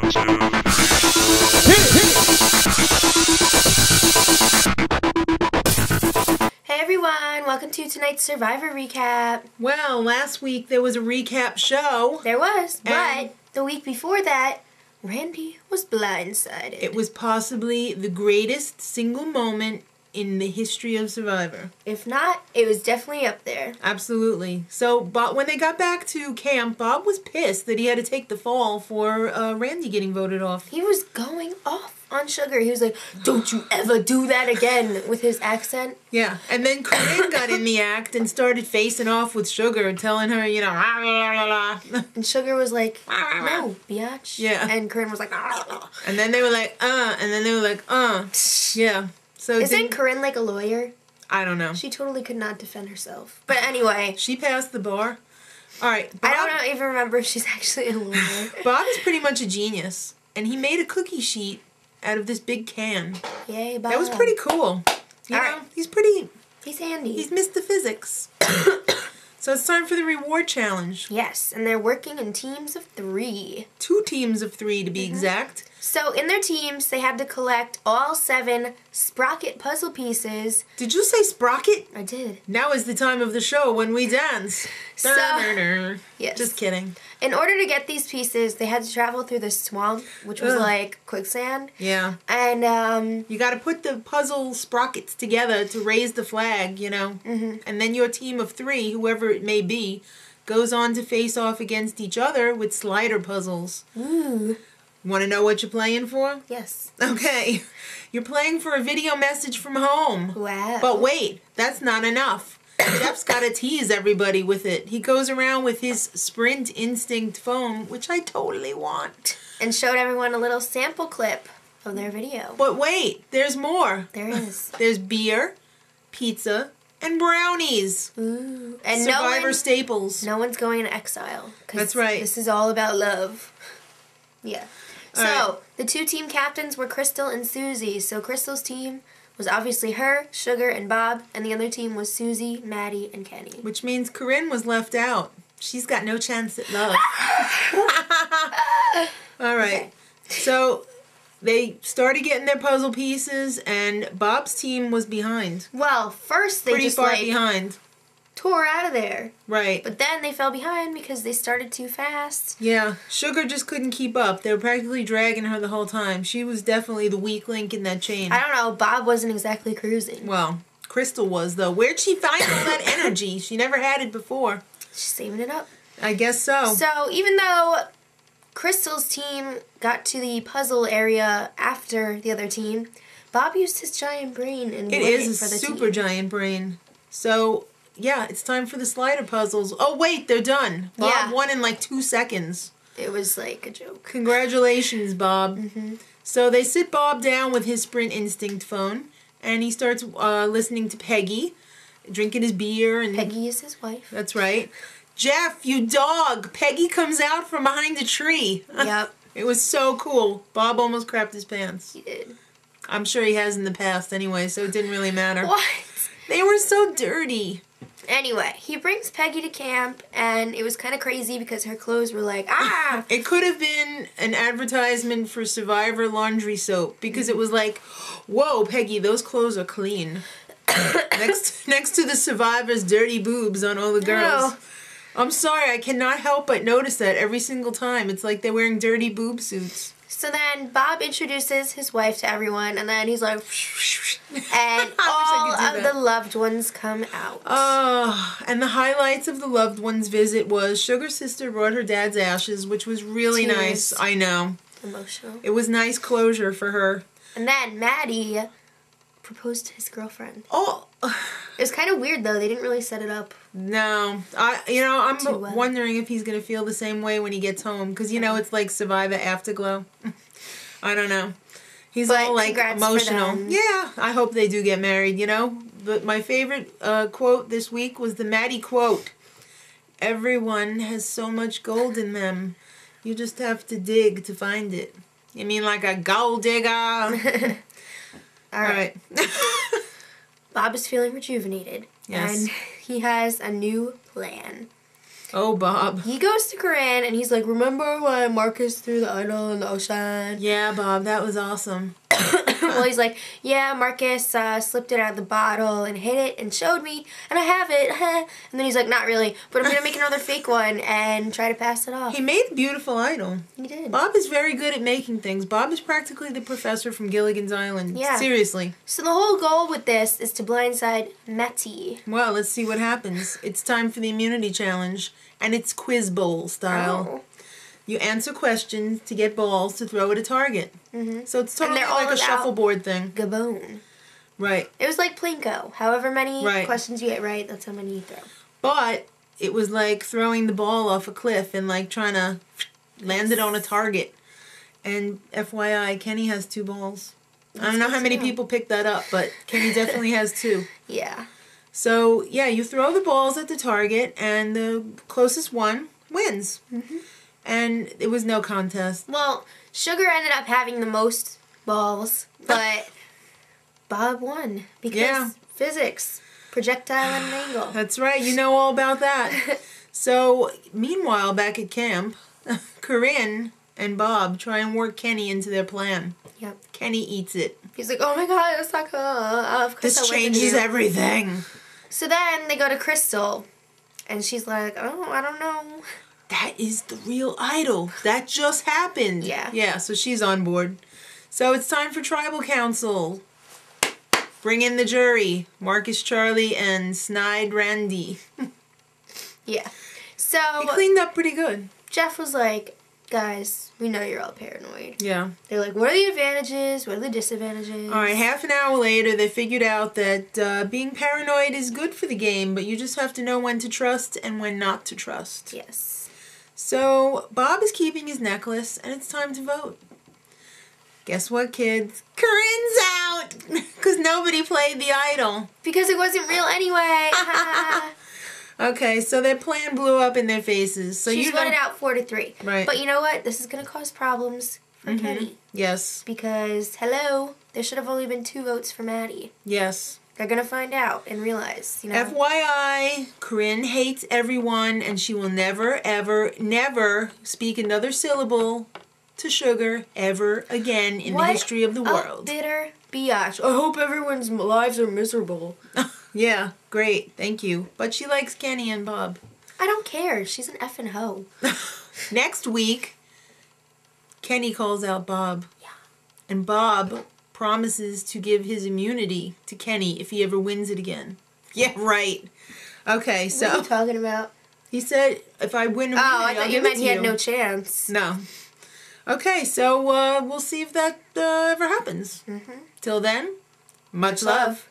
Hey everyone, welcome to tonight's Survivor recap. Well, last week there was a recap show. There was, but the week before that, Randy was blindsided. It was possibly the greatest single moment in the history of Survivor. If not, it was definitely up there. Absolutely. So, when they got back to camp, Bob was pissed that he had to take the fall for Randy getting voted off. He was going off on Sugar. He was like, "Don't you ever do that again," with his accent. Yeah, and then Corinne got in the act and started facing off with Sugar, telling her, you know, rah, rah, rah, rah. And Sugar was like, "No, biatch." Yeah. And Corinne was like, "Ah." And then they were like, and then they were like, yeah. So Isn't Corinne like a lawyer? I don't know. She totally could not defend herself. But anyway. She passed the bar. All right. Bob, I don't even remember if she's actually a lawyer. Bob is pretty much a genius. And he made a cookie sheet out of this big can. Yay, Bob. That was pretty cool. You know, right. He's pretty... He's handy. He's Mr. Physics. So it's time for the reward challenge. Yes, and they're working in teams of 3. 2 teams of 3 to be exact. So in their teams, they had to collect all 7 sprocket puzzle pieces. Did you say sprocket? I did. Now is the time of the show when we dance. So, yes. Just kidding. In order to get these pieces, they had to travel through the swamp, which was like quicksand. Yeah. And you got to put the puzzle sprockets together to raise the flag, you know. And then your team of 3, whoever it may be, goes on to face off against each other with slider puzzles. Ooh. Want to know what you're playing for? Yes. Okay. You're playing for a video message from home. Wow. But wait, that's not enough. Jeff's got to tease everybody with it. He goes around with his Sprint Instinct phone, which I totally want. And showed everyone a little sample clip of their video. But wait, there's more. There is. There's beer, pizza, and brownies. Ooh. And Survivor staples. No one's going to exile. That's right. This is all about love. Yeah. So, right. The 2 team captains were Crystal and Suzie. So, Crystal's team was obviously her, Sugar, and Bob. And the other team was Suzie, Matty, and Kenny. Which means Corinne was left out. She's got no chance at love. All right. Okay. So, they started getting their puzzle pieces, and Bob's team was behind. Well, first they pretty just, far behind. Tore out of there. Right. But then they fell behind because they started too fast. Yeah. Sugar just couldn't keep up. They were practically dragging her the whole time. She was definitely the weak link in that chain. I don't know. Bob wasn't exactly cruising. Well, Crystal was, though. Where'd she find all that energy? She never had it before. She's saving it up. I guess so. So, even though Crystal's team got to the puzzle area after the other team, Bob used his giant brain and it went is for the a super giant brain. So... yeah, it's time for the slider puzzles. Oh, wait, they're done. Bob won in like 2 seconds. It was like a joke. Congratulations, Bob. So they sit Bob down with his Sprint Instinct phone, and he starts listening to Peggy, drinking his beer. And Peggy is his wife. That's right. Jeff, you dog! Peggy comes out from behind a tree. Yep. It was so cool. Bob almost crapped his pants. He did. I'm sure he has in the past anyway, so it didn't really matter. What? They were so dirty. Anyway, he brings Peggy to camp, and it was kind of crazy because her clothes were like, ah! It could have been an advertisement for Survivor laundry soap, because it was like, whoa, Peggy, those clothes are clean. next to the Survivor's dirty boobs on all the girls. No. I'm sorry, I cannot help but notice that every single time. It's like they're wearing dirty boob suits. So then Bob introduces his wife to everyone, and then he's like, and all of the loved ones come out. Oh, and the highlights of the loved ones' visit was Sugar's sister brought her dad's ashes, which was really nice. I know. Emotional. It was nice closure for her. And then Matty proposed to his girlfriend. Oh. It was kind of weird, though. They didn't really set it up. No. I'm wondering if he's going to feel the same way when he gets home. Because, it's like Survivor Afterglow. I don't know. He's all, like, emotional. Yeah, I hope they do get married, But my favorite quote this week was the Matty quote. Everyone has so much gold in them. You just have to dig to find it. You mean like a gold digger? All right. Bob is feeling rejuvenated. Yes. And he has a new plan. Oh, Bob. He goes to Corinne, and he's like, remember when Marcus threw the idol in the ocean? Yeah, Bob, that was awesome. Well, he's like, yeah, Marcus slipped it out of the bottle and hid it and showed me, and I have it. And then he's like, not really, but I'm going to make another fake one and try to pass it off. He made a beautiful idol. He did. Bob is very good at making things. Bob is practically the professor from Gilligan's Island. Yeah. Seriously. So the whole goal with this is to blindside Matty. Well, let's see what happens. It's time for the immunity challenge, and it's quiz bowl style. Oh. You answer questions to get balls to throw at a target. Mm-hmm. So it's totally like a shuffleboard thing. Gabon. Right. It was like Plinko. However many questions you get right, that's how many you throw. But it was like throwing the ball off a cliff and like trying to land it on a target. And FYI, Kenny has 2 balls. I don't know how many people picked that up, but Kenny definitely has 2. Yeah. So, yeah, you throw the balls at the target, and the closest one wins. Mm-hmm. And it was no contest. Well, Sugar ended up having the most balls, but Bob won because physics, projectile at an angle. That's right. You know all about that. So, meanwhile, back at camp, Corinne and Bob try and work Kenny into their plan. Yep. Kenny eats it. He's like, oh my god, it's not good. Of course this changes everything. So then they go to Crystal, and she's like, oh, I don't know. That is the real idol. That just happened. Yeah. Yeah, so she's on board. So it's time for tribal council. Bring in the jury. Marcus Charlie and Snide Randy. Yeah. So he cleaned up pretty good. Jeff was like, guys, we know you're all paranoid. Yeah. They're like, what are the advantages? What are the disadvantages? All right, half an hour later, they figured out that being paranoid is good for the game, but you just have to know when to trust and when not to trust. Yes. So, Bob is keeping his necklace, and it's time to vote. Guess what, kids? Corinne's out! Because nobody played the idol. Because it wasn't real anyway. Okay, so their plan blew up in their faces. So She's voted out 4-3. Right. But you know what? This is going to cause problems for Kenny. Yes. Because, hello, there should have only been 2 votes for Matty. Yes. They're going to find out and realize, you know. FYI, Corinne hates everyone, and she will never, ever, never speak another syllable to Sugar ever again in the history of the world. Bitter biatch. I hope everyone's lives are miserable. Yeah, great. Thank you. But she likes Kenny and Bob. I don't care. She's an effing hoe. Next week, Kenny calls out Bob. Yeah. And Bob promises to give his immunity to Kenny if he ever wins it again. Yeah, right. Okay, so... What are you talking about? He said, if I win immunity, I thought you meant he had no chance. No. Okay, so we'll see if that ever happens. Mm-hmm. Till then, much love.